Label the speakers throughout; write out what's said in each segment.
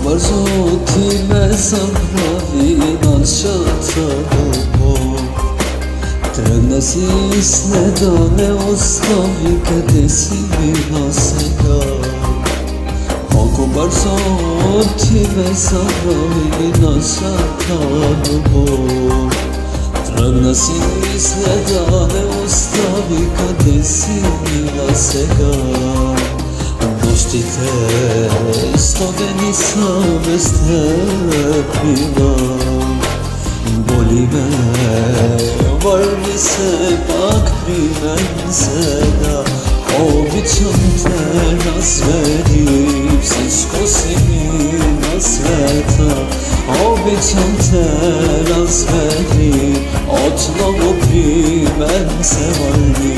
Speaker 1: brzo ti me zapravi načatano. Tragna si isne da ne ostavi къде си bila сега. Колко бързо ти ме забрави начатано. Тръгна си мисля да не остави къде си била сега. Нощите студени са без теб минам. Боли ме, върни се пак при мен сега. Обичам те, развери всичко си ми на света. Обичам те, развери, отново при мен се върни.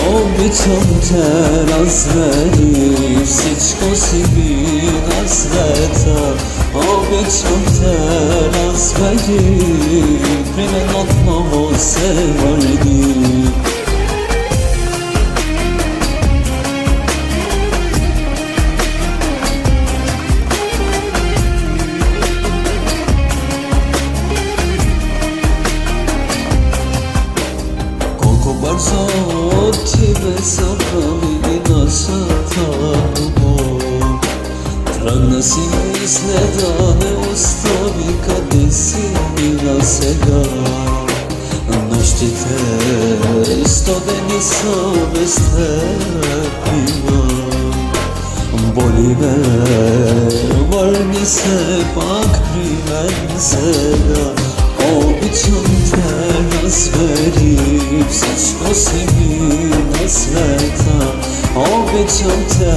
Speaker 1: Обичам те, развери всичко си ми на света. Обичам те, развери, при мен отново се върни. Бързо ти ме забрави начатано. Тръгна си мисля да не остави къде си мина сега. Нощите студени са без теб имам. Боли ме, върни се пак при мен сега. Обичам те, развери всичко си ми на света. Обичам те,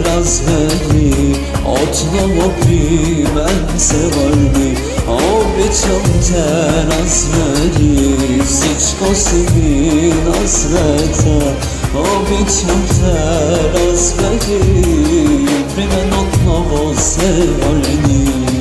Speaker 1: развери, отново при мен се върни. Обичам те, развери всичко си ми на света. Обичам те, развери, при мен отново се върни.